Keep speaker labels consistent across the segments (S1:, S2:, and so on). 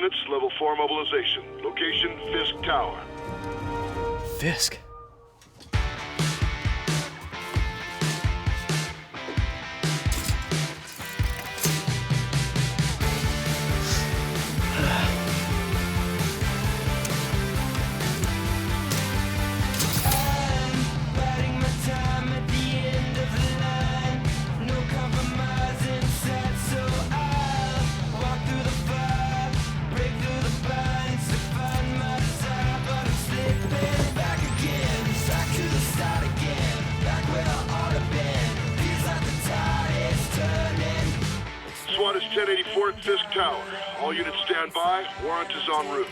S1: units, level 4 mobilization. Location, Fisk Tower.
S2: Fisk?
S1: SWAT is 1084 at Fisk Tower. All units stand by. Warrant is en route.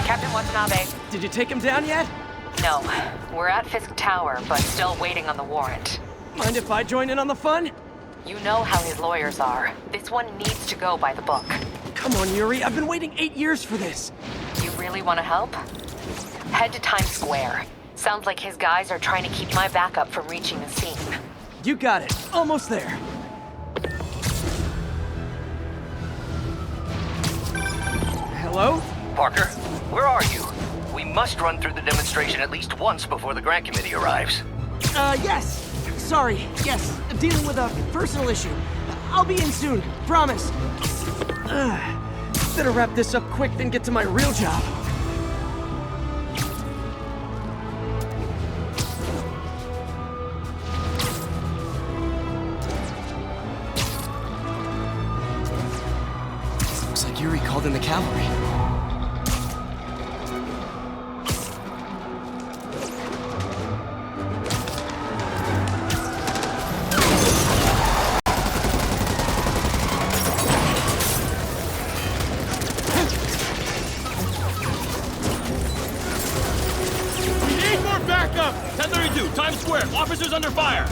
S3: Captain Watanabe.
S2: Did you take him down yet?
S3: No. We're at Fisk Tower, but still waiting on the warrant.
S2: Mind if I join in on the fun?
S3: You know how his lawyers are. This one needs to go by the book.
S2: Come on, Yuri. I've been waiting 8 years for this.
S3: You really want to help? Head to Times Square. Sounds like his guys are trying to keep my backup from reaching the scene.
S2: You got it. Almost there. Hello?
S4: Parker, where are you? We must run through the demonstration at least once before the grant committee arrives.
S2: Yes. Sorry. Yes. Dealing with a personal issue. I'll be in soon. Promise. Better wrap this up quick than get to my real job. Looks like Yuri called in the cavalry.
S5: Backup! 1032, Times Square. Officers under fire.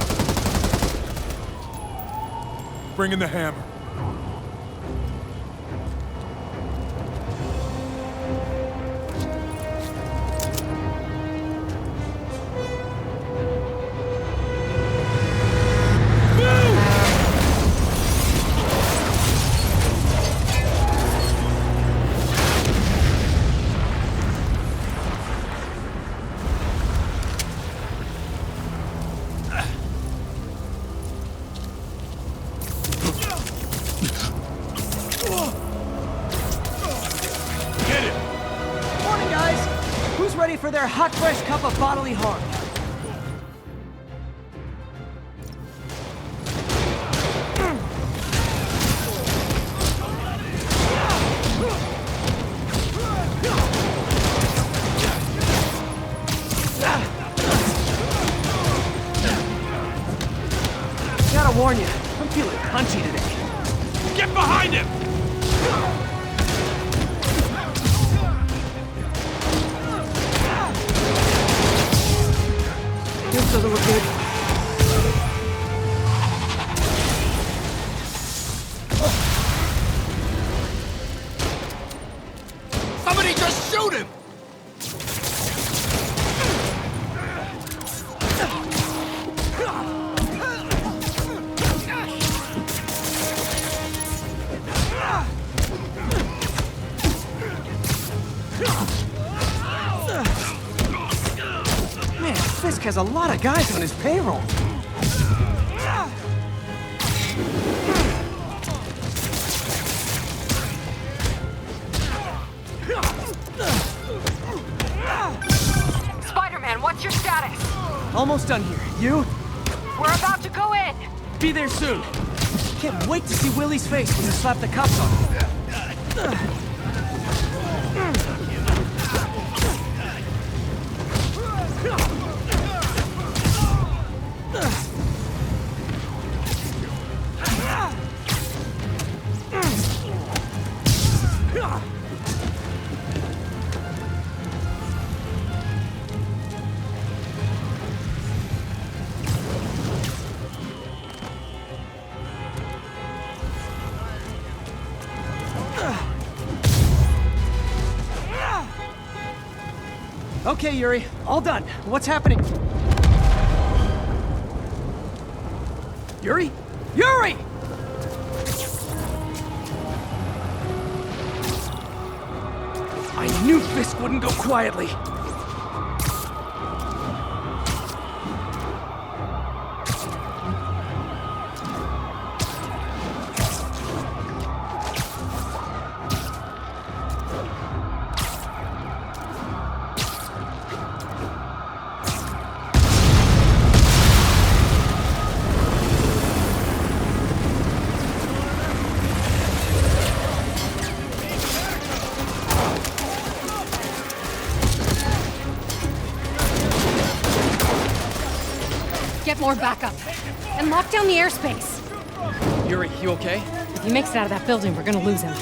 S6: Bring in the hammer.
S2: Ready for their hot, fresh cup of bodily harm. Gotta warn you, I'm feeling punchy today.
S5: Get behind him!
S2: This doesn't look good.
S5: Somebody just shoot him!
S2: Fisk has a lot of guys on his payroll.
S3: Spider-Man, what's your status?
S2: Almost done here. You?
S3: We're about to go in.
S2: Be there soon. Can't wait to see Willie's face when you slap the cuffs on him. Ah! Okay, Yuri. All done. What's happening? Yuri? Yuri! I knew Fisk wouldn't go quietly.
S7: Get more backup. And lock down the airspace.
S2: Yuri, you okay?
S7: If he makes it out of that building, we're gonna lose him.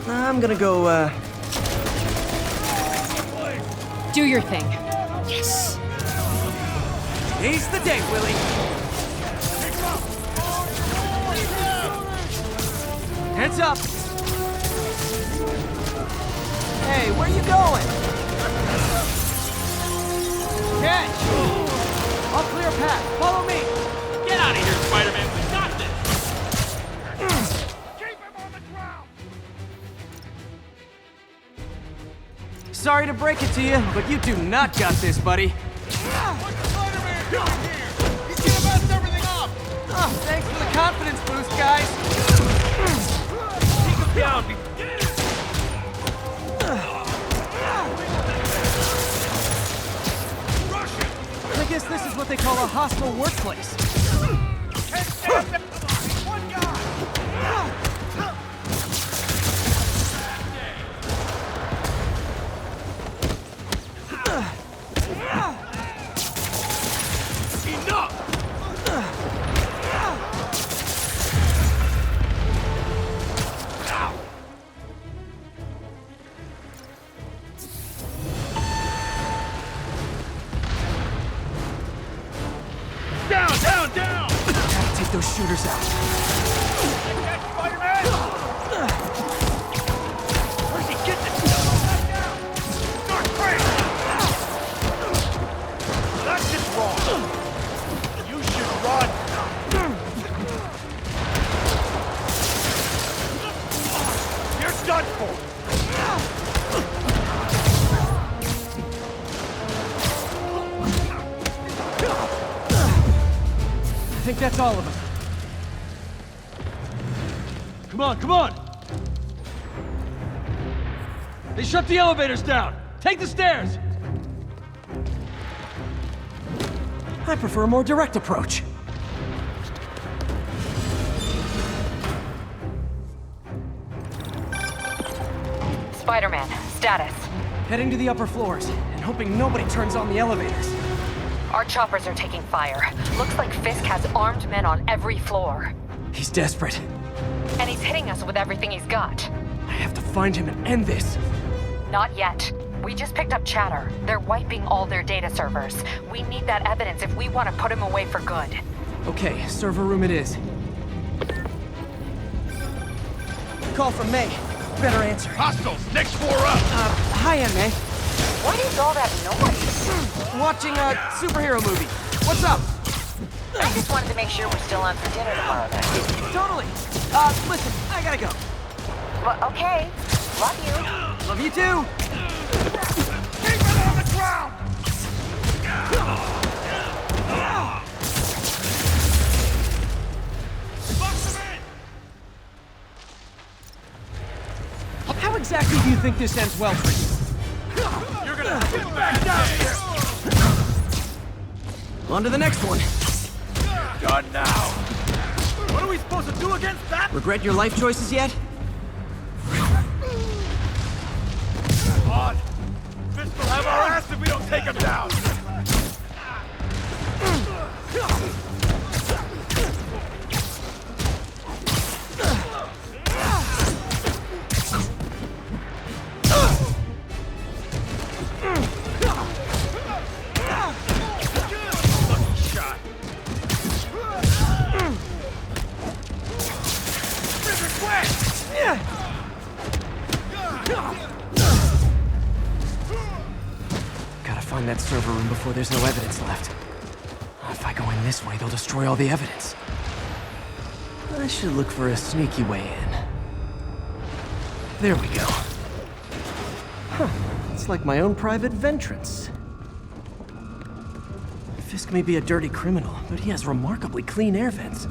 S2: I'm gonna go,
S7: Do your thing.
S2: Yes! Today's the day, Willie! Heads up! Hey, where you going? Catch! I'll clear a path. Follow me!
S5: Get out of here, Spider-Man. We got this.
S1: Keep him on the ground!
S2: Sorry to break it to you, but you do not got this, buddy.
S1: What's Spider-Man doing here? He's gonna mess everything up!
S2: Oh, thanks for the confidence boost, guys.
S5: Take him down.
S2: I guess this is what they call a hostile workplace.
S1: One guy!
S5: Enough. Down, down, down.
S2: Gotta take those shooters out.
S1: Spider-Man!
S5: Where'd he get this stuff?
S1: Start crazy! That's just wrong! You should run! You're done for!
S2: I think that's all of them.
S5: Come on, come on. They shut the elevators down. Take the stairs.
S2: I prefer a more direct approach.
S3: Spider-Man, status.
S2: Heading to the upper floors, and hoping nobody turns on the elevators.
S3: Our choppers are taking fire. Looks like Fisk has armed men on every floor.
S2: He's desperate.
S3: And he's hitting us with everything he's got.
S2: I have to find him and end this.
S3: Not yet. We just picked up chatter. They're wiping all their data servers. We need that evidence if we want to put him away for good.
S2: Okay, server room it is. Call from May. Better answer.
S1: Hostiles, next floor up!
S2: Hi, May.
S3: What is all that noise?
S2: Watching a superhero movie. What's up?
S3: I just wanted to make sure we're still on for dinner tomorrow then.
S2: Totally. Listen, I gotta go.
S3: Well, okay. Love you.
S2: Love you too.
S1: Keep it on the ground!
S2: How exactly do you think this ends well for you?
S1: You're gonna get back down here!
S2: On to the next one.
S5: Done now. What are we supposed to do against that?
S2: Regret your life choices yet?
S5: On. Fisk will have our ass if we don't take him down.
S2: in that server room before there's no evidence left. If I go in this way, they'll destroy all the evidence. I should look for a sneaky way in. There we go. Huh. It's like my own private ventrance. Fisk may be a dirty criminal, but he has remarkably clean air vents.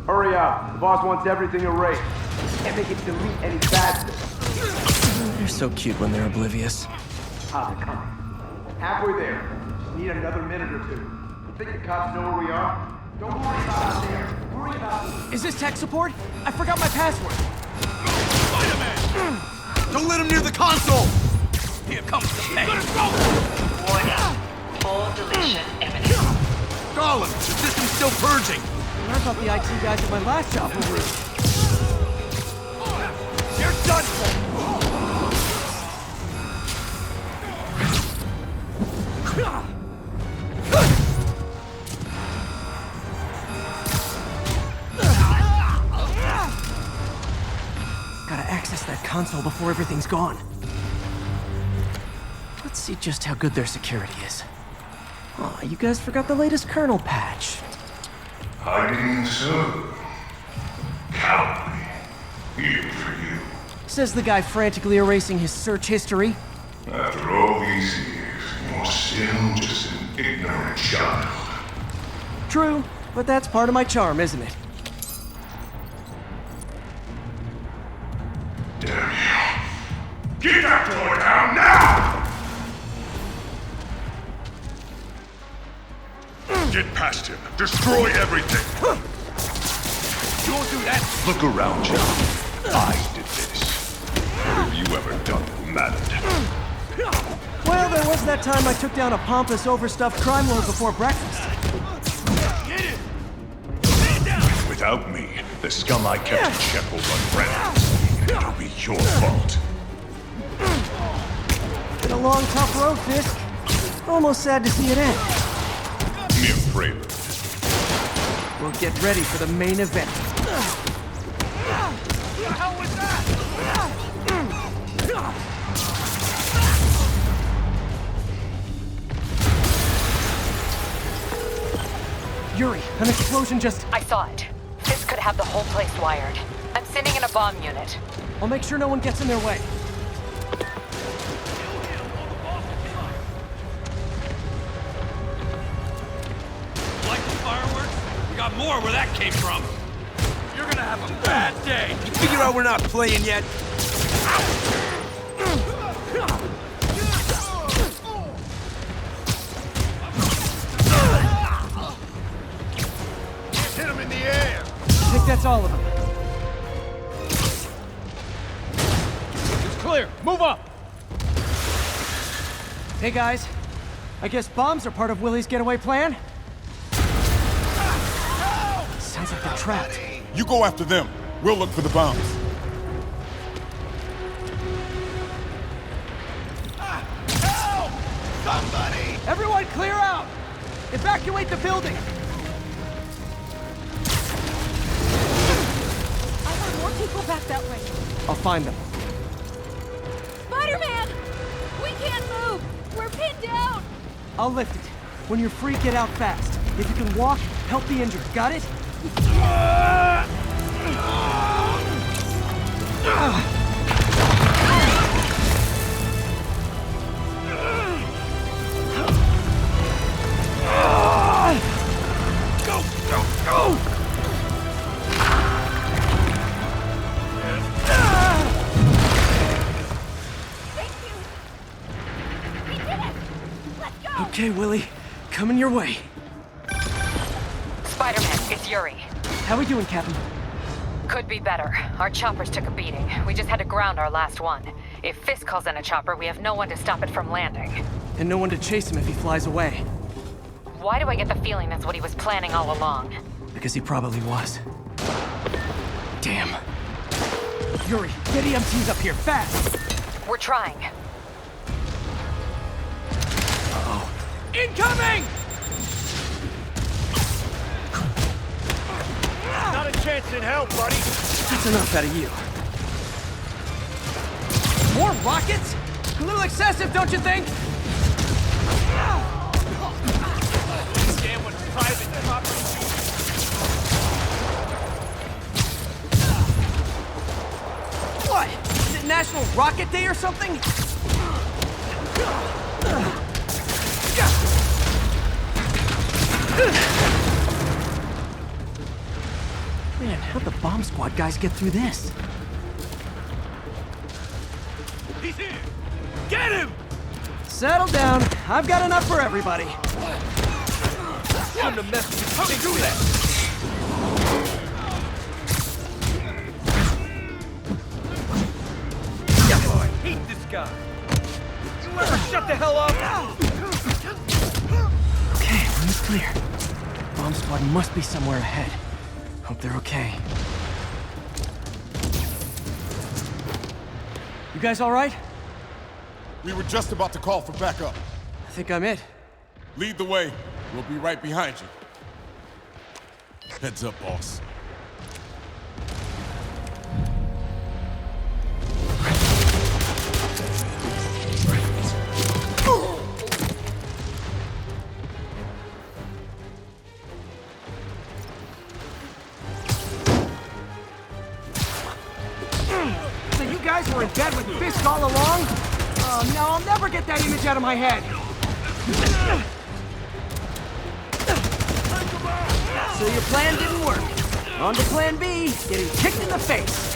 S8: Hurry up. The boss wants everything erased. Can't make it delete any bad stuff.
S2: They're so cute when they're oblivious.
S8: How's it coming? Halfway there. Need another minute or two. Think the cops know where we are? Don't worry about out there. Worry about...
S2: Is this tech support? I forgot my password.
S5: Spider-Man! Don't let him near the console! Here comes the pain.
S3: Warning. Full deletion imminent.
S5: Darling, the system's still purging.
S2: I thought the IT guys at my last job were rude.
S5: You're done for!
S2: Gotta access that console before everything's gone. Let's see just how good their security is. Aw, you guys forgot the latest kernel patch.
S1: Hiding so cowardly. Here for you.
S2: Says the guy frantically erasing his search history.
S1: After all these years, you're still just an ignorant child.
S2: True, but that's part of my charm, isn't it?
S1: Damn you. Get that door down now! Get past him. Destroy everything.
S5: You won't do that!
S1: Look around you. I did this. What have you ever done that mattered?
S2: Well, there was that time I took down a pompous, overstuffed crime lord before breakfast.
S5: Get it! Stand down!
S1: Without me, the scum I kept in check will run rampant. It'll be your fault.
S2: Been a long, tough road, Fisk. Almost sad to see it end.
S1: Mere prelude.
S2: We'll get ready for the main event.
S5: What the hell was that?
S2: Yuri, an explosion just...
S3: I saw it. Fisk could have the whole place wired. I'm sending in a bomb unit.
S2: I'll make sure no one gets in their way.
S5: Like the fireworks? We got more where that came from. You're gonna have a bad day. You figure out we're not playing yet? Hit him in the air.
S2: I think that's all of them.
S5: It's clear. Move up.
S2: Hey guys, I guess bombs are part of Willie's getaway plan? Sounds like they're trapped.
S6: You go after them. We'll look for the bombs.
S5: Help! Somebody!
S2: Everyone clear out! Evacuate the building!
S7: I heard more people back that way.
S2: I'll find them.
S7: Spider-Man! We can't move! We're pinned down!
S2: I'll lift it. When you're free, get out fast. If you can walk, help the injured. Got it?
S5: Go! Go! Go!
S7: Thank you! We did it! Let's go!
S2: Okay, Willie. Coming your way.
S3: Spider-Man, it's Yuri.
S2: How we doing, Captain?
S3: Could be better. Our choppers took a beating. We just had to ground our last one. If Fisk calls in a chopper, we have no one to stop it from landing.
S2: And no one to chase him if he flies away.
S3: Why do I get the feeling that's what he was planning all along?
S2: Because he probably was. Damn. Yuri, get EMTs up here, fast!
S3: We're trying.
S2: Incoming!
S5: Not a chance in hell, buddy.
S2: That's enough out of you. More rockets? A little excessive, don't you think?
S5: Understand what private property means?
S2: What? Is it National Rocket Day or something? Man, how'd the bomb squad guys get through this?
S5: He's here! Get him!
S2: Settle down. I've got enough for everybody.
S5: Shouldn't have messed with you. How do you do that? Oh, I hate this guy. You ever shut the hell up?
S2: Okay, room is clear. Bomb squad must be somewhere ahead. Hope they're okay. You guys all right?
S6: We were just about to call for backup.
S2: I think I'm it.
S6: Lead the way. We'll be right behind you. Heads up, boss.
S2: So you guys were in bed with Fisk all along? Oh no, I'll never get that image out of my head. So your plan didn't work. On to plan B, getting kicked in the face.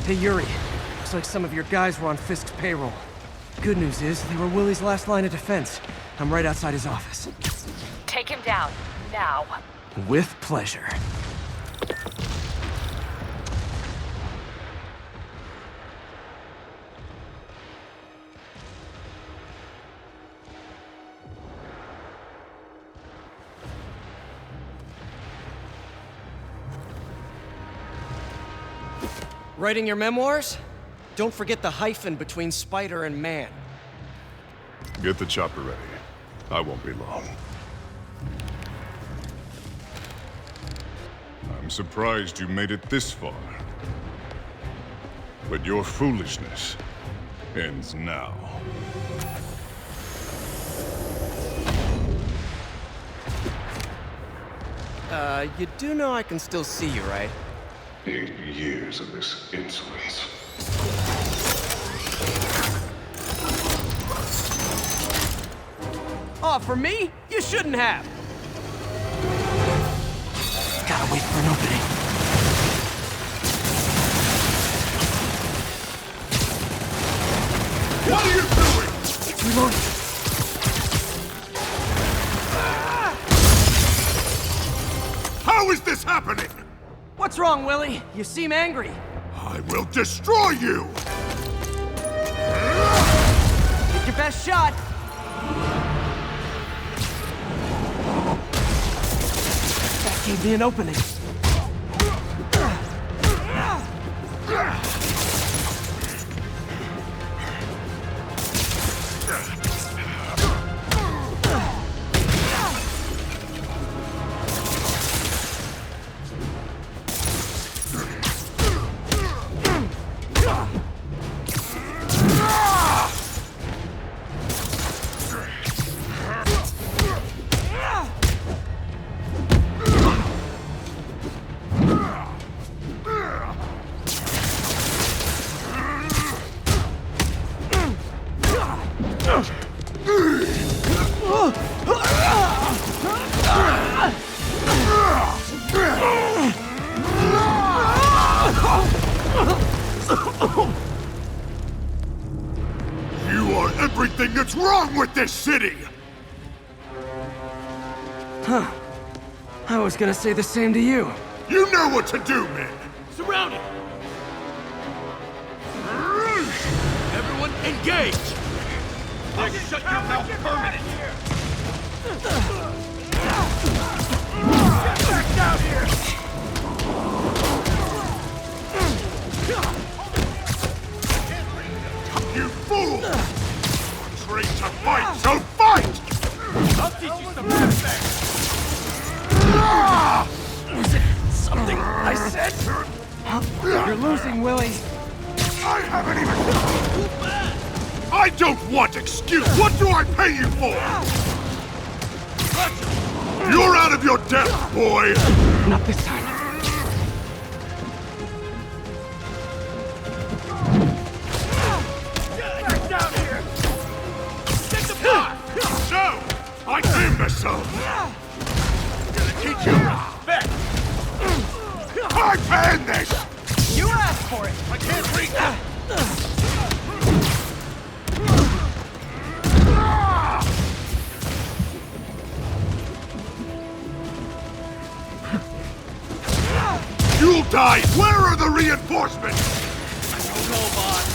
S2: Hey, Yuri. Looks like some of your guys were on Fisk's payroll. Good news is, they were Willie's last line of defense. I'm right outside his office.
S3: Take him down, now.
S2: With pleasure. Writing your memoirs? Don't forget the hyphen between spider and man.
S1: Get the chopper ready. I won't be long. I'm surprised you made it this far. But your foolishness ends now.
S2: You do know I can still see you, right?
S1: 8 years of this insolence.
S2: Oh, for me? You shouldn't have! Gotta wait for an opening.
S6: What are you doing?
S2: Reloading.
S6: How is this happening?
S2: What's wrong, Willie? You seem angry.
S6: I will destroy you!
S2: Take your best shot. That gave me an opening.
S6: You are everything that's wrong with this city!
S2: I was gonna say the same to you.
S6: You know what to do, men!
S5: Surround it! Everyone engage! Shut your mouth permanent! down here!
S1: You fool! Trained to fight, so fight!
S5: I'll teach you some respect!
S2: Was it something I said? You're losing, Willie.
S1: I haven't even... I don't want excuse! What do I pay you for? You're out of your depth, boy!
S2: Not this time.
S5: Get down here! Get the bar!
S1: So, I named myself. Gonna teach you respect. I planned this!
S2: You asked for it.
S1: I can't reach that! You'll die! Where are the reinforcements?
S5: I don't know, boss.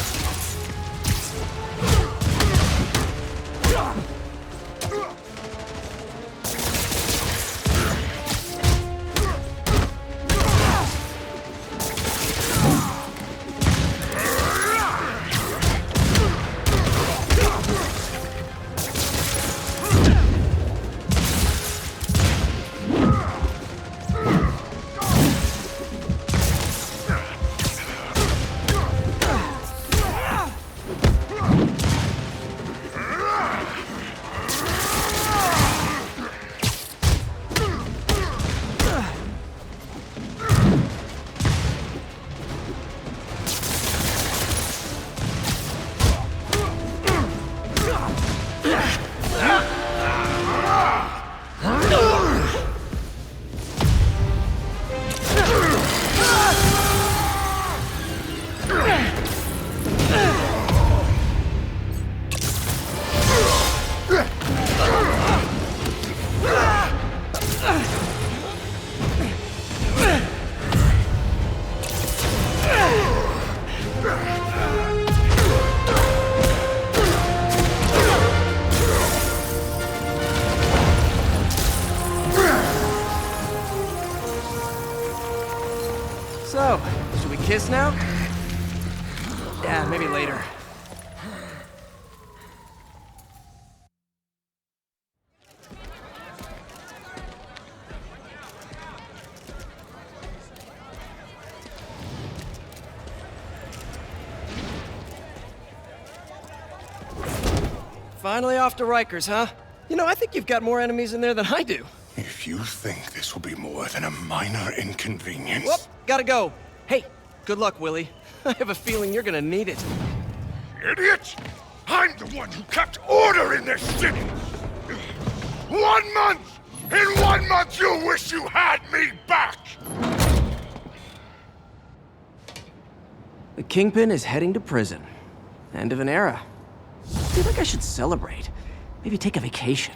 S2: So, should we kiss now? Yeah, maybe later. Finally off to Rikers, huh? You know, I think you've got more enemies in there than I do.
S1: If you think this will be more than a minor inconvenience...
S2: Whoop, gotta go. Hey, good luck, Willie. I have a feeling you're gonna need it.
S1: Idiot! I'm the one who kept order in this city! 1 month! In 1 month you'll wish you had me back!
S2: The Kingpin is heading to prison. End of an era. I feel like I should celebrate. Maybe take a vacation.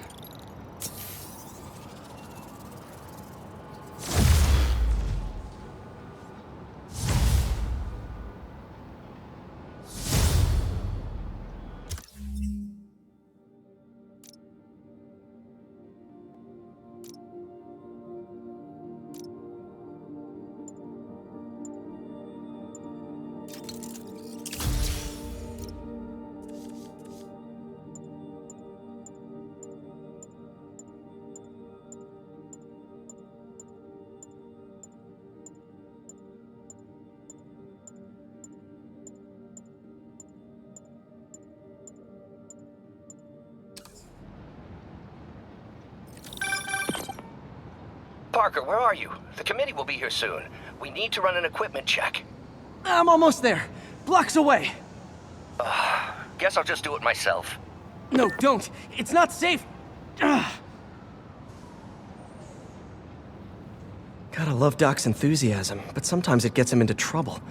S4: Parker, where are you? The committee will be here soon. We need to run an equipment check.
S2: I'm almost there. Blocks away.
S4: Guess I'll just do it myself.
S2: No, don't. It's not safe. Ugh. Gotta love Doc's enthusiasm, but sometimes it gets him into trouble.